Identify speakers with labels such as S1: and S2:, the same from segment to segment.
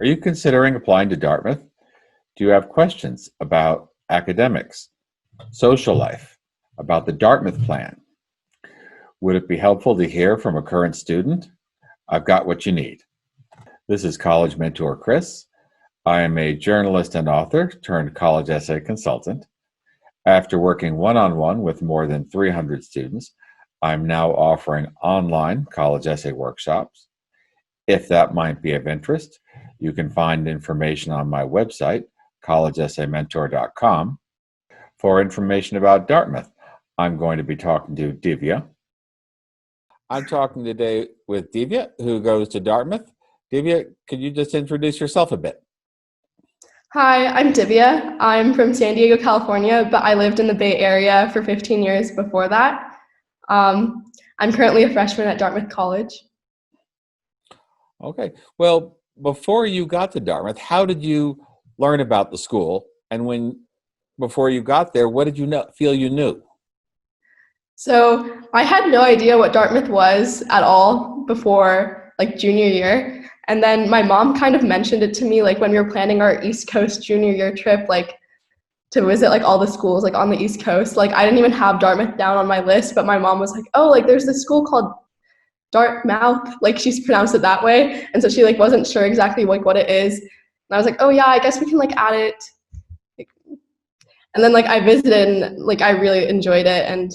S1: Are you considering applying to Dartmouth? Do you have questions about academics, social life, about the Dartmouth plan? Would it be helpful to hear from a current student? I've got what you need. This is College Mentor Chris. I am a journalist and author turned college essay consultant. After working one-on-one with more than 300 students, I'm now offering online college essay workshops. If that might be of interest, you can find information on my website, collegeessaymentor.com. For information about Dartmouth, I'm going to be talking to Divya. I'm talking today with Divya, who goes to Dartmouth. Divya, could you just introduce yourself a bit?
S2: Hi, I'm Divya. I'm from San Diego, California, but I lived in the Bay Area for 15 years before that. I'm currently a freshman at Dartmouth College.
S1: Okay. Well, before you got to Dartmouth, how did you learn about the school? And before you got there, what did you feel you knew?
S2: So I had no idea what Dartmouth was at all before junior year. And then my mom kind of mentioned it to me when we were planning our East Coast junior year trip, to visit all the schools on the East Coast. I didn't even have Dartmouth down on my list, but my mom was like, oh, there's this school called Dartmouth, she's pronounced it that way. And so she wasn't sure exactly what it is. And I was like, oh yeah, I guess we can add it. And then I visited and I really enjoyed it. And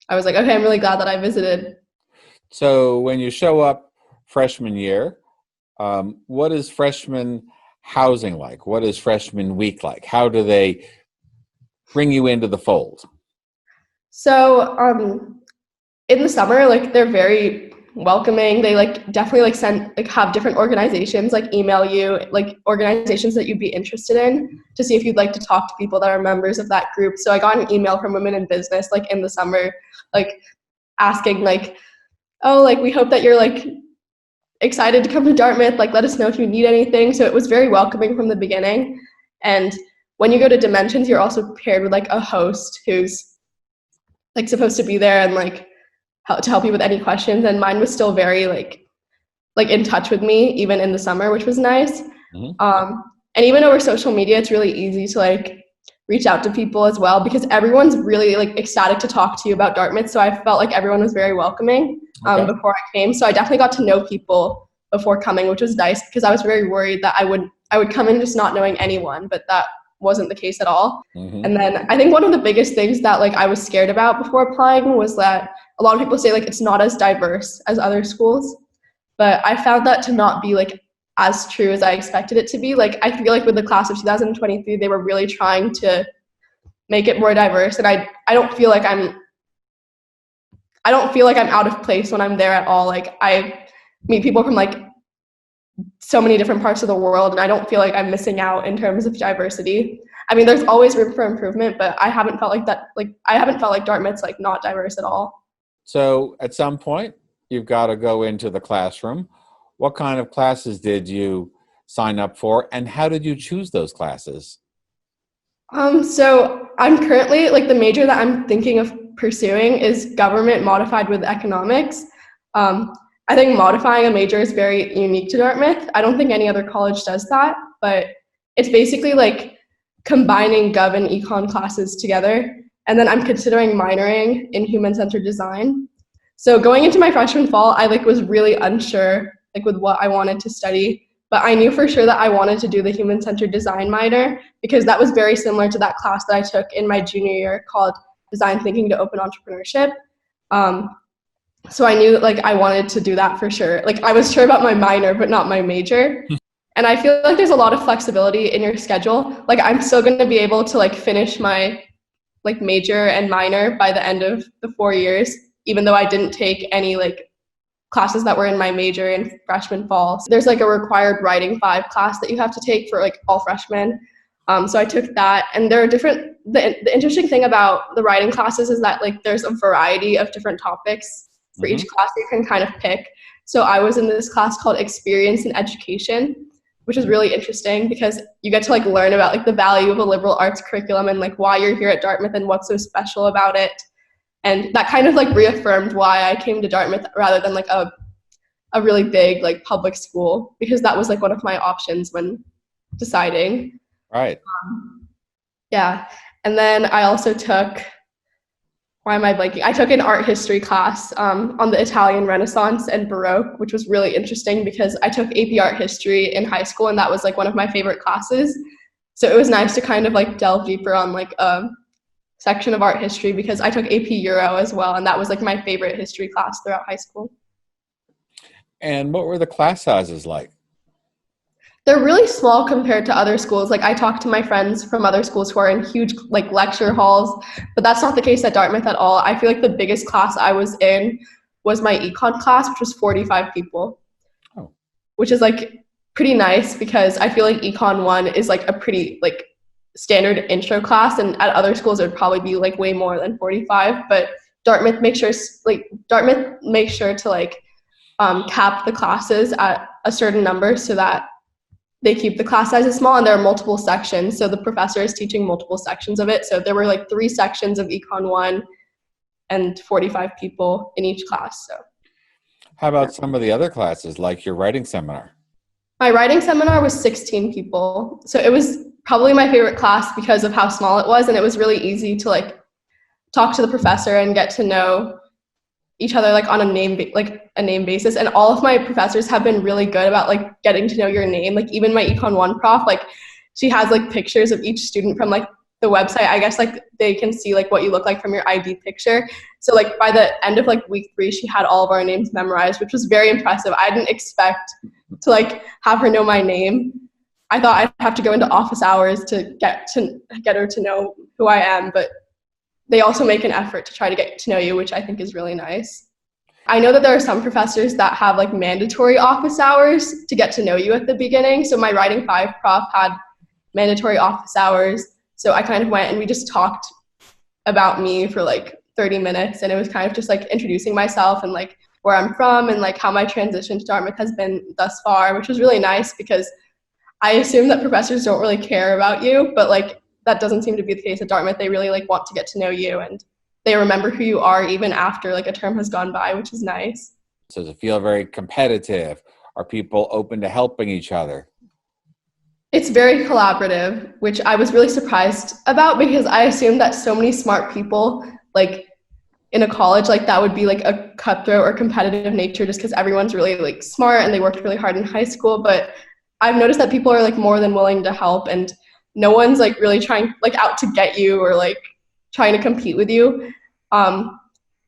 S2: I was like, okay, I'm really glad that I visited.
S1: So when you show up freshman year, what is freshman housing like? What is freshman week like? How do they bring you into the fold?
S2: So in the summer, they're very welcoming. They definitely send have different organizations email you organizations that you'd be interested in to see if you'd like to talk to people that are members of that group. So I got an email from Women in Business in the summer asking oh, we hope that you're excited to come to Dartmouth, let us know if you need anything. So it was very welcoming from the beginning. And when you go to Dimensions, you're also paired with a host who's supposed to be there and to help you with any questions. And mine was still very in touch with me even in the summer, which was nice. Mm-hmm. And even over social media, it's really easy to reach out to people as well, because everyone's really ecstatic to talk to you about Dartmouth. So I felt everyone was very welcoming before I came. So I definitely got to know people before coming, which was nice, because I was very worried that I would come in just not knowing anyone, but that wasn't the case at all. Mm-hmm. And then I think one of the biggest things that I was scared about before applying was that a lot of people say it's not as diverse as other schools, but I found that to not be as true as I expected it to be. I feel with the class of 2023, they were really trying to make it more diverse, and I don't feel I'm out of place when I'm there at all. I meet people from so many different parts of the world, and I don't feel I'm missing out in terms of diversity. I mean, there's always room for improvement, but I haven't felt that. I haven't felt Dartmouth's not diverse at all.
S1: So at some point, you've got to go into the classroom. What kind of classes did you sign up for, and how did you choose those classes?
S2: So I'm currently, the major that I'm thinking of pursuing is government modified with economics. I think modifying a major is very unique to Dartmouth. I don't think any other college does that, but it's basically combining gov and econ classes together. And then I'm considering minoring in human-centered design. So going into my freshman fall, I was really unsure with what I wanted to study, but I knew for sure that I wanted to do the human-centered design minor, because that was very similar to that class that I took in my junior year called Design Thinking to Open Entrepreneurship. So I knew that I wanted to do that for sure. I was sure about my minor, but not my major. And I feel there's a lot of flexibility in your schedule. I'm still going to be able to finish my major and minor by the end of the 4 years, even though I didn't take any classes that were in my major in freshman fall. So there's a required writing 5 class that you have to take for all freshmen. So I took that, and there are the interesting thing about the writing classes is that there's a variety of different topics for each class you can kind of pick. So I was in this class called Experience in Education, which is really interesting because you get to learn about the value of a liberal arts curriculum and why you're here at Dartmouth and what's so special about it. And that kind of reaffirmed why I came to Dartmouth rather than a a really big like public school because that was like one of my options when deciding.
S1: Right.
S2: Yeah. And then I also took, why am I blanking? I took an art history class on the Italian Renaissance and Baroque, which was really interesting because I took AP art history in high school and that was like one of my favorite classes. So it was nice to kind of like delve deeper on like a section of art history because I took AP Euro as well. And that was like my favorite history class throughout high school.
S1: And what were the class sizes like?
S2: They're really small compared to other schools. Like I talked to my friends from other schools who are in huge like lecture halls, but that's not the case at Dartmouth at all. I feel like the biggest class I was in was my econ class, which was 45 people,
S1: Oh.
S2: which is like pretty nice because I feel like econ 1 is like a pretty like standard intro class, and at other schools it would probably be like way more than 45. But Dartmouth makes sure to like cap the classes at a certain number so that they keep the class sizes small, and there are multiple sections. So the professor is teaching multiple sections of it. So there were like 3 sections of Econ 1 and 45 people in each class. So
S1: How about some of the other classes, like your writing seminar?
S2: my writing seminar was 16 people. So it was probably my favorite class because of how small it was. And it was really easy to like talk to the professor and get to know each other like on a name basis. And all of my professors have been really good about like getting to know your name. Like even my econ 1 prof, like she has like pictures of each student from like the website. I guess like they can see like what you look like from your ID picture. So like by the end of like week 3 she had all of our names memorized, which was very impressive. I didn't expect to like have her know my name. I thought I'd have to go into office hours to get her to know who I am, but they also make an effort to try to get to know you, which I think is really nice. I know that there are some professors that have like mandatory office hours to get to know you at the beginning. So my writing 5 prof had mandatory office hours. So I kind of went and we just talked about me for like 30 minutes. And it was kind of just like introducing myself and like where I'm from and like how my transition to Dartmouth has been thus far, which was really nice because I assume that professors don't really care about you, but like that doesn't seem to be the case at Dartmouth. They really like want to get to know you and they remember who you are even after like a term has gone by, which is nice.
S1: So does it feel very competitive? Are people open to helping each other?
S2: It's very collaborative, which I was really surprised about because I assumed that so many smart people like in a college like that would be like a cutthroat or competitive nature just because everyone's really like smart and they worked really hard in high school. But I've noticed that people are like more than willing to help and no one's like really trying like out to get you or like trying to compete with you.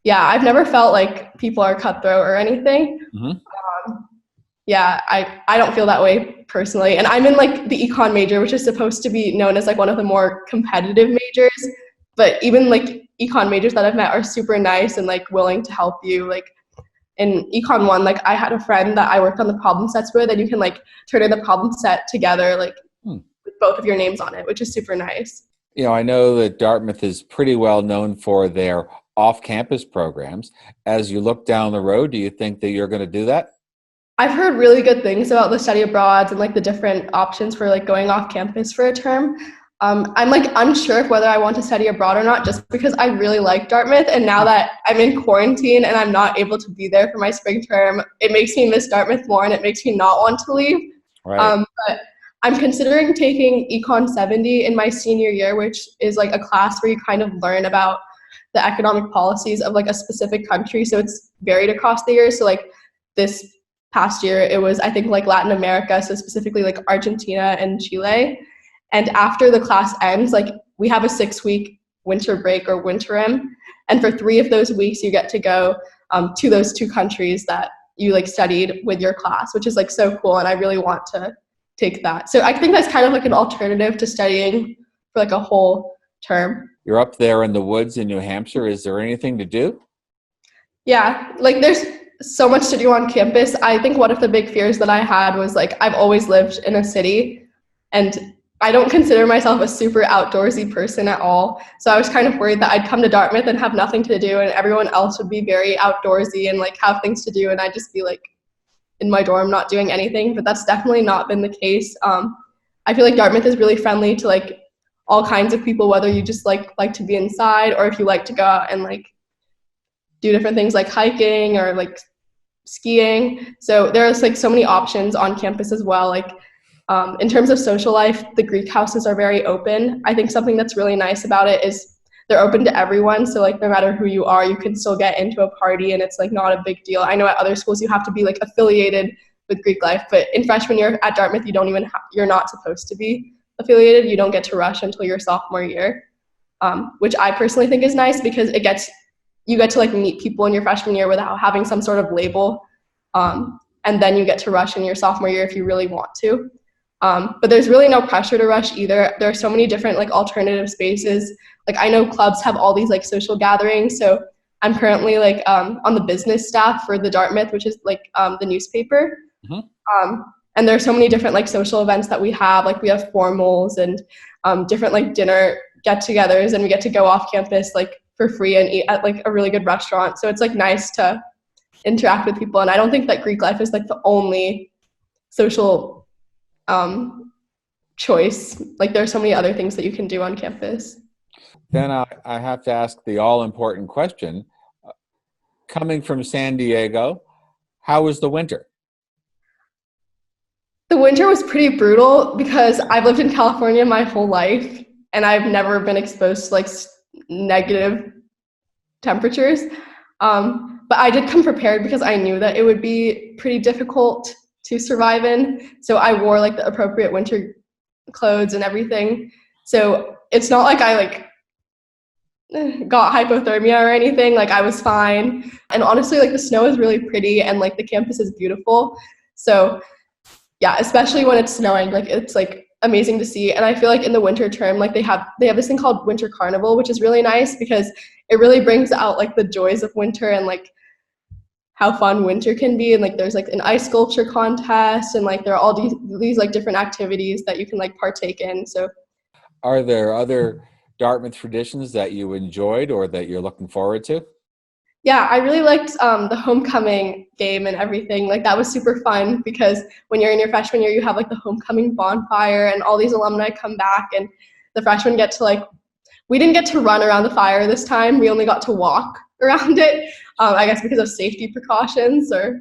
S2: Yeah, I've never felt like people are cutthroat or anything.
S1: Mm-hmm.
S2: Yeah, I don't feel that way personally. And I'm in like the econ major, which is supposed to be known as like one of the more competitive majors. But even like econ majors that I've met are super nice and like willing to help you. Like in econ 1, like I had a friend that I worked on the problem sets with, and you can like turn in the problem set together like with both of your names on it, which is super nice.
S1: You know, I know that Dartmouth is pretty well known for their off-campus programs. As you look down the road, do you think that you're going to do that?
S2: I've heard really good things about the study abroads and like the different options for like going off campus for a term. I'm like unsure of whether I want to study abroad or not, just because I really like Dartmouth. And now that I'm in quarantine and I'm not able to be there for my spring term, it makes me miss Dartmouth more and it makes me not want to leave.
S1: Right.
S2: But I'm considering taking Econ 70 in my senior year, which is like a class where you kind of learn about the economic policies of like a specific country. So it's varied across the years. So like this past year, it was, I think, like Latin America, so specifically like Argentina and Chile. And after the class ends, like we have a 6-week winter break or winterim. And for 3 of those weeks, you get to go to those 2 countries that you like studied with your class, which is like so cool. And I really want to take that. So I think that's kind of like an alternative to studying for like a whole term.
S1: You're up there in the woods in New Hampshire. Is there anything to do?
S2: Yeah, like there's so much to do on campus. I think one of the big fears that I had was like I've always lived in a city and I don't consider myself a super outdoorsy person at all. So I was kind of worried that I'd come to Dartmouth and have nothing to do and everyone else would be very outdoorsy and like have things to do and I'd just be like in my dorm not doing anything, but that's definitely not been the case. I feel like Dartmouth is really friendly to like all kinds of people, whether you just like to be inside or if you like to go out and like do different things like hiking or like skiing. So there's like so many options on campus as well. Like in terms of social life, the Greek houses are very open. I think something that's really nice about it is they're open to everyone. So like no matter who you are, you can still get into a party and it's like not a big deal. I know at other schools you have to be like affiliated with Greek life, but in freshman year at Dartmouth, you don't even you're not supposed to be affiliated. You don't get to rush until your sophomore year, which I personally think is nice because you get to like meet people in your freshman year without having some sort of label, and then you get to rush in your sophomore year if you really want to. But there's really no pressure to rush either. There are so many different like alternative spaces. Like I know clubs have all these like social gatherings. So I'm currently like on the business staff for the Dartmouth, which is like the newspaper. And there are so many different like social events that we have. Like we have formals and different like dinner get-togethers, and we get to go off campus like for free and eat at like a really good restaurant. So it's like nice to interact with people. And I don't think that Greek life is like the only social choice. Like there are so many other things that you can do on campus.
S1: Then I have to ask the all-important question. Coming from San Diego, how was the winter?
S2: The winter was pretty brutal because I've lived in California my whole life and I've never been exposed to like negative temperatures. But I did come prepared because I knew that it would be pretty difficult to survive in. So I wore like the appropriate winter clothes and everything. So it's not like I like got hypothermia or anything. Like I was fine. And honestly, like the snow is really pretty and like the campus is beautiful. So yeah, especially when it's snowing, like it's like amazing to see. And I feel like in the winter term, like they have this thing called Winter Carnival, which is really nice because it really brings out like the joys of winter and like how fun winter can be. And like there's like an ice sculpture contest and like there are all these like different activities that you can like partake in. So
S1: are there other Dartmouth traditions that you enjoyed or that you're looking forward to?
S2: Yeah, I really liked the homecoming game and everything. Like that was super fun because when you're in your freshman year, you have like the homecoming bonfire and all these alumni come back and the freshmen get to like, we didn't get to run around the fire this time. We only got to walk around it, I guess because of safety precautions or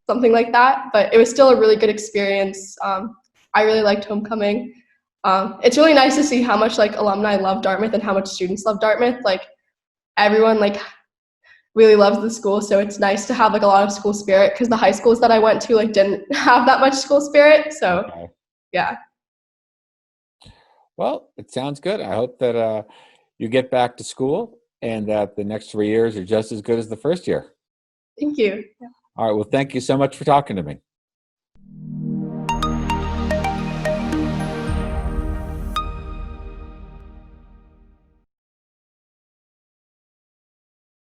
S2: something like that. But it was still a really good experience. I really liked homecoming. It's really nice to see how much like alumni love Dartmouth and how much students love Dartmouth. Like everyone like really loves the school, so it's nice to have like a lot of school spirit because the high schools that I went to like didn't have that much school spirit. So
S1: Okay.
S2: yeah.
S1: Well, it sounds good. I hope that you get back to school and that the next 3 years are just as good as the first year.
S2: Thank you.
S1: All right. Well, thank you so much for talking to me.